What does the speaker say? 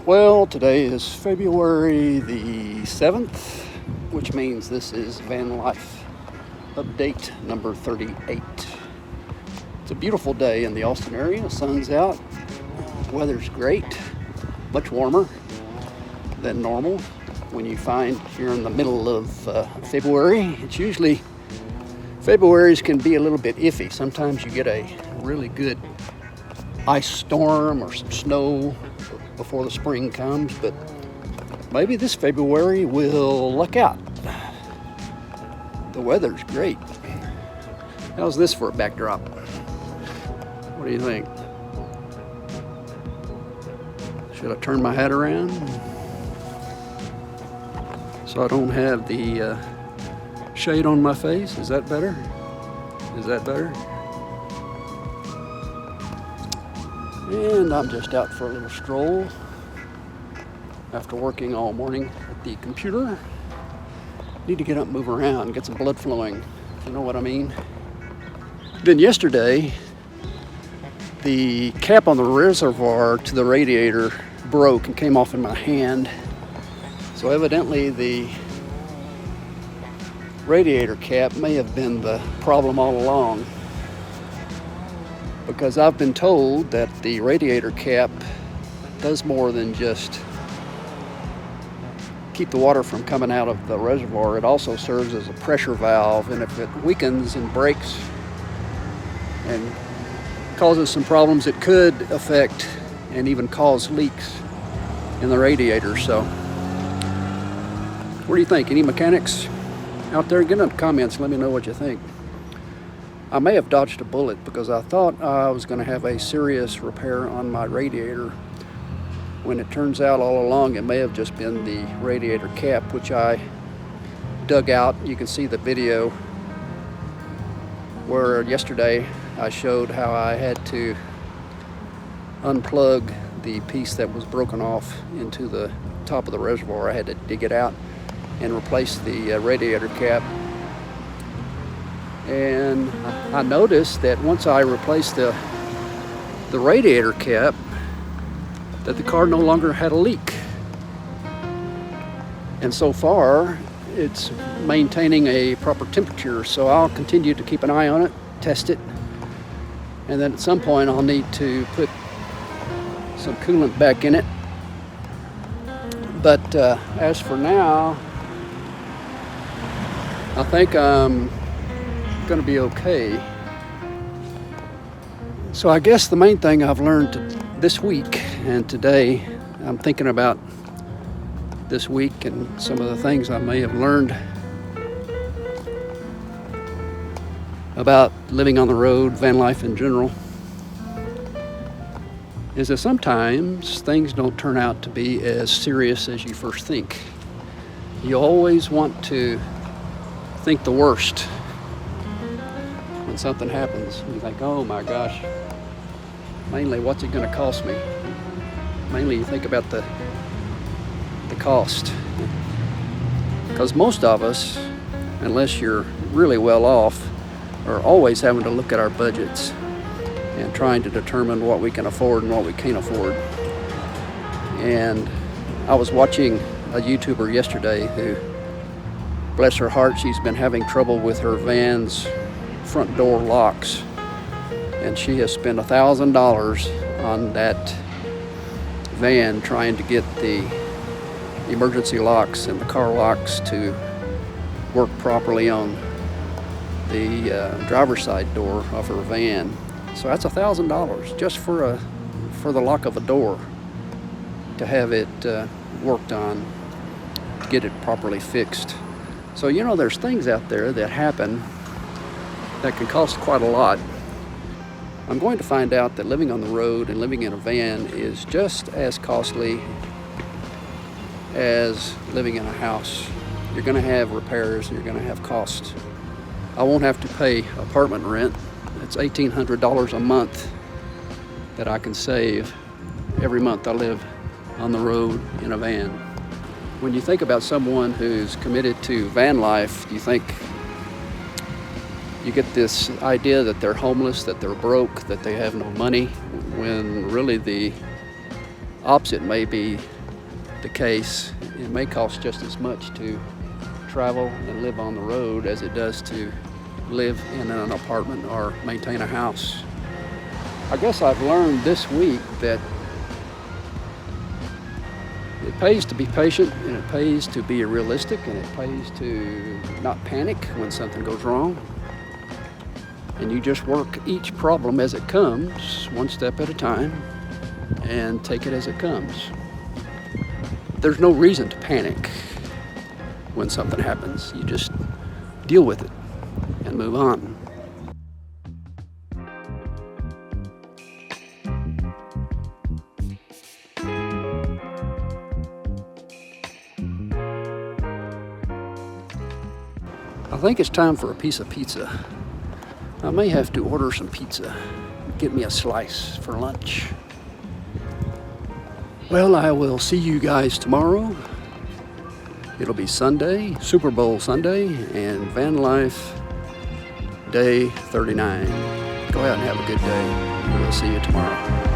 Well, today is February the 7th, which means this is Van Life update number 38. It's a beautiful day in the Austin area. The sun's out, weather's great, much warmer than normal. When you find you're in the middle of February, it's usually, February's can be a little bit iffy. Sometimes you get a really good ice storm or some snow before the spring comes, but maybe this February will luck out. The weather's great. How's this for a backdrop? What do you think? Should I turn my hat around so I don't have the shade on my face? Is that better? Is that better? And I'm just out for a little stroll after working all morning at the computer. Need to get up and move around, get some blood flowing, if you know what I mean. Then yesterday, the cap on the reservoir to the radiator broke and came off in my hand. So evidently the radiator cap may have been the problem all along, because I've been told that the radiator cap does more than just keep the water from coming out of the reservoir. It also serves as a pressure valve, and if it weakens and breaks and causes some problems, it could affect and even cause leaks in the radiator. So what do you think? Any mechanics out there? Get in the comments, let me know what you think. I may have dodged a bullet because I thought I was going to have a serious repair on my radiator, when it turns out all along it may have just been the radiator cap, which I dug out. You can see the video where yesterday I showed how I had to unplug the piece that was broken off into the top of the reservoir. I had to dig it out and replace the radiator cap. And I noticed that once I replaced the radiator cap, that the car no longer had a leak. And so far, it's maintaining a proper temperature. So I'll continue to keep an eye on it, test it, and then at some point I'll need to put some coolant back in it. But as for now, I think I'm going to be okay. So I guess the main thing I've learned this week and today, I'm thinking about this week and some of the things I may have learned about living on the road, van life in general, is that sometimes things don't turn out to be as serious as you first think. You always want to think the worst when something happens. You think, oh my gosh, mainly what's it going to cost me? Mainly you think about the cost. Because most of us, unless you're really well off, are always having to look at our budgets and trying to determine what we can afford and what we can't afford. And I was watching a YouTuber yesterday who, bless her heart, she's been having trouble with her van's front door locks, and she has spent $1,000 on that van trying to get the emergency locks and the car locks to work properly on the driver's side door of her van. So that's $1,000 just for the lock of a door, to have it worked on, to get it properly fixed. So there's things out there that happen that can cost quite a lot. I'm going to find out that living on the road and living in a van is just as costly as living in a house. You're going to have repairs and you're going to have costs. I won't have to pay apartment rent. It's $1,800 a month that I can save every month I live on the road in a van. When you think about someone who's committed to van life, you get this idea that they're homeless, that they're broke, that they have no money, when really the opposite may be the case, it may cost just as much to travel and live on the road as it does to live in an apartment or maintain a house. I guess I've learned this week that it pays to be patient, and it pays to be realistic, and it pays to not panic when something goes wrong. And you just work each problem as it comes, one step at a time, and take it as it comes. There's no reason to panic when something happens. You just deal with it and move on. I think it's time for a piece of pizza. I may have to order some pizza. Get me a slice for lunch. Well, I will see you guys tomorrow. It'll be Sunday, Super Bowl Sunday, and Van Life Day 39. Go out and have a good day. We'll see you tomorrow.